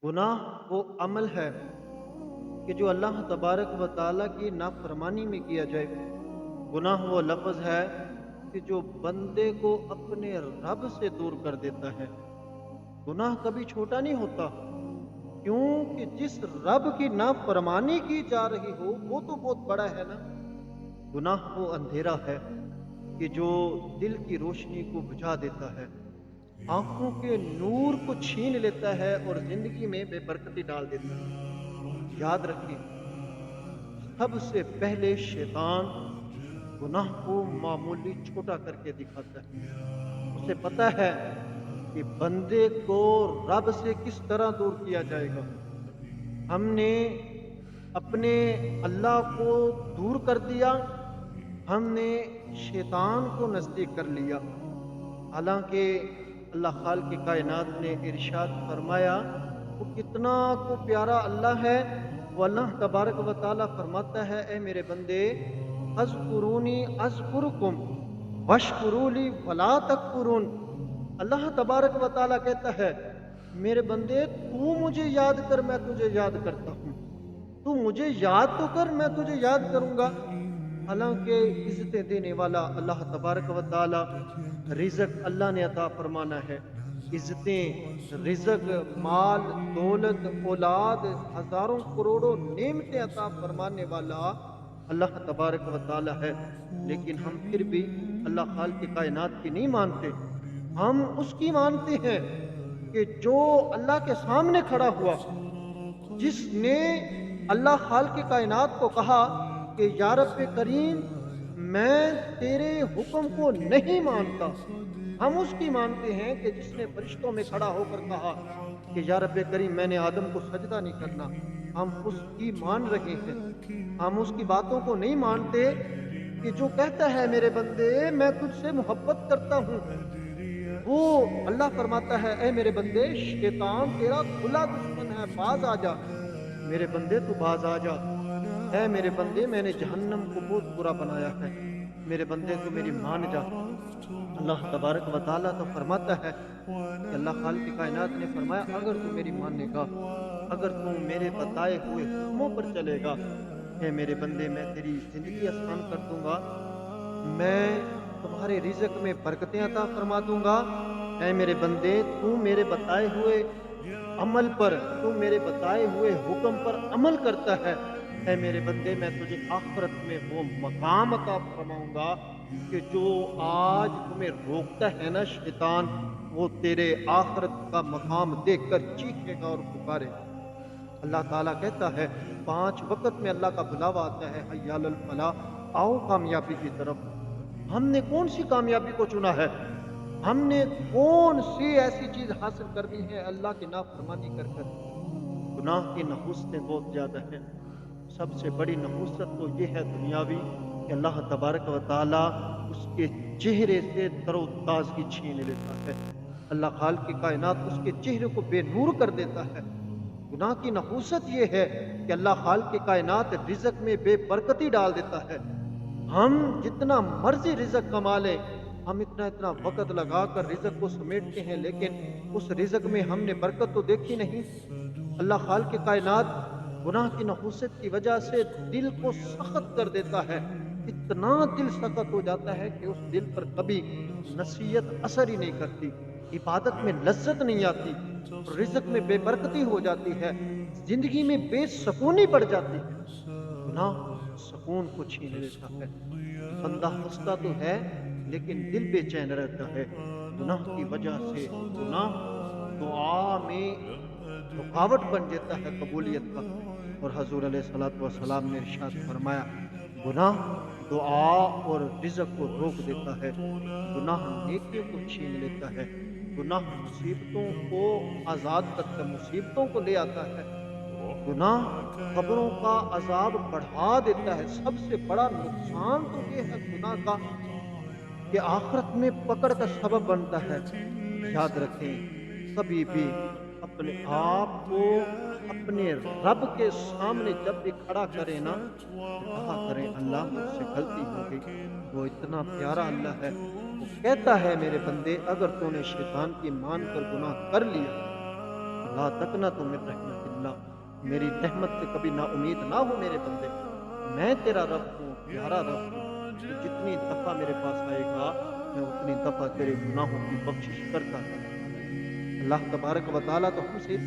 گناہ وہ عمل ہے کہ جو اللہ تبارک و تعالیٰ کی نافرمانی میں کیا جائے۔ گناہ وہ لفظ ہے کہ جو بندے کو اپنے رب سے دور کر دیتا ہے۔ گناہ کبھی چھوٹا نہیں ہوتا، کیونکہ جس رب کی نافرمانی کی جا رہی ہو وہ تو بہت بڑا ہے نا۔ گناہ وہ اندھیرا ہے کہ جو دل کی روشنی کو بجھا دیتا ہے، آنکھوں کے نور کو چھین لیتا ہے اور زندگی میں بے برکتی ڈال دیتا ہے۔ یاد رکھیں، سب سے پہلے شیطان گناہ کو معمولی چھوٹا کر کے دکھاتا ہے۔ اسے پتا ہے کہ بندے کو رب سے کس طرح دور کیا جائے گا۔ ہم نے اپنے اللہ کو دور کر دیا، ہم نے شیطان کو نزدیک کر لیا۔ حالانکہ اللہ خالق کی کائنات نے ارشاد فرمایا، وہ کتنا کو پیارا اللہ ہے۔ وہ اللہ تبارک و تعالیٰ فرماتا ہے، اے میرے بندے، اذکرونی اذکرکم واشکروا لی ولا تکفرون۔ اللہ تبارک و تعالیٰ کہتا ہے، میرے بندے تو مجھے یاد کر، میں تجھے یاد کرتا ہوں۔ تو مجھے یاد تو کر، میں تجھے یاد کروں گا۔ حالانکہ عزتیں دینے والا اللہ تبارک و تعالیٰ، رزق اللہ نے عطا فرمانا ہے۔ عزتیں، رزق، مال، دولت، اولاد، ہزاروں کروڑوں نعمتیں عطا فرمانے والا اللہ تبارک و تعالیٰ ہے۔ لیکن ہم پھر بھی اللہ خالق کی کائنات کی نہیں مانتے۔ ہم اس کی مانتے ہیں کہ جو اللہ کے سامنے کھڑا ہوا، جس نے اللہ خالق کائنات کو کہا کہ یا رب کریم، میں تیرے حکم کو نہیں مانتا۔ ہم اس کی مانتے ہیں کہ جس نے فرشتوں میں کھڑا ہو کر کہا کہ یا رب کریم، میں نے آدم کو سجدہ نہیں کرنا۔ ہم اس کی مان رہے ہیں۔ ہم اس کی باتوں کو نہیں مانتے کہ جو کہتا ہے، میرے بندے میں تجھ سے محبت کرتا ہوں۔ وہ اللہ فرماتا ہے، اے میرے بندے، شیطان تیرا کھلا دشمن ہے، باز آ جا۔ میرے بندے تو باز آ جا۔ اے میرے بندے، میں نے جہنم کو بہت برا بنایا ہے، میرے بندے تو میری مان جا۔ اللہ تبارک و تعالیٰ تو فرماتا ہے کہ اللہ خالق کی کائنات نے فرمایا، اگر تو میری مانے گا، اگر تو میرے بتائے ہوئے حکموں پر چلے گا، اے میرے بندے، میں تیری زندگی آسان کر دوں گا، میں تمہارے رزق میں برکتیں عطا فرما دوں گا۔ اے میرے بندے، تو میرے بتائے ہوئے عمل پر، تو میرے بتائے ہوئے حکم پر عمل کرتا ہے، اے میرے بندے، میں تجھے آخرت میں وہ مقام عطا فرماؤں گا کہ جو آج تمہیں روکتا ہے نا شیطان، وہ تیرے آخرت کا مقام دیکھ کر چیخے گا اور پکارے گا۔ اللہ تعالیٰ کہتا ہے، 5 وقت میں اللہ کا بلاوا آتا ہے، حی علی الفلاح، آؤ کامیابی کی طرف۔ ہم نے کون سی کامیابی کو چنا ہے؟ ہم نے کون سی ایسی چیز حاصل کرنی ہے اللہ کی نافرمانی کر کر؟ گناہ کی نحوستیں بہت زیادہ ہیں۔ سب سے بڑی نحوست تو یہ ہے دنیاوی کہ اللہ تبارک و تعالیٰ اس کے چہرے سے تر و تازگی چھین لیتا ہے۔ اللہ خالق کی کائنات اس کے چہرے کو بے نور کر دیتا ہے۔ گناہ کی نحوست یہ ہے کہ اللہ خالق کی کائنات رزق میں بے برکتی ڈال دیتا ہے۔ ہم جتنا مرضی رزق کما لیں، ہم اتنا وقت لگا کر رزق کو سمیٹتے ہیں، لیکن اس رزق میں ہم نے برکت تو دیکھی نہیں۔ اللہ خالق کی کائنات گناہ کی نحوست کی وجہ سے دل کو سخت کر دیتا ہے۔ اتنا دل سخت ہو جاتا ہے کہ اس دل پر کبھی نصیحت اثر ہی نہیں کرتی، عبادت میں لذت نہیں آتی، رزق میں بے برکتی ہو جاتی ہے، زندگی میں بے سکونی پڑ جاتی ہے۔ گناہ سکون کو چھین لیتا ہے۔ بندہ ہنستا تو ہے لیکن دل بے چین رہتا ہے۔ گناہ کی وجہ سے گناہ دعا میں رکاوٹ بن جاتا ہے قبولیت کا۔ اور حضور علیہ الصلوۃ والسلام نے ارشاد فرمایا، گناہ دعا اور رزق کو روک دیتا ہے، گناہ نیکیوں کو چھین لیتا ہے، گناہ مصیبتوں کو آزاد کرتا، مصیبتوں کو لے آتا ہے، گناہ قبروں کا عذاب بڑھا دیتا ہے۔ سب سے بڑا نقصان تو یہ ہے گناہ کا کہ آخرت میں پکڑ کا سبب بنتا ہے۔ یاد رکھیں، کبھی بھی اپنے آپ کو اپنے رب کے سامنے جب بھی کھڑا کریں نا، تو کہا کریں، اللہ مجھ سے غلطی ہو گئی۔ وہ اتنا پیارا اللہ ہے، وہ کہتا ہے، میرے بندے، اگر تو نے شیطان کی مان کر گناہ کر لیا، لا تقنطوا من رحمت اللہ، میری رحمت سے کبھی نا امید نہ ہو میرے بندے، میں تیرا رب ہوں، پیارا رب ہوں، تو جتنی دفعہ میرے پاس آئے گا میں اتنی دفعہ تیرے گناہوں کی بخشش کرتا چلا جاؤں گا۔ اللہ تبارک و تعالیٰ تو ہم سے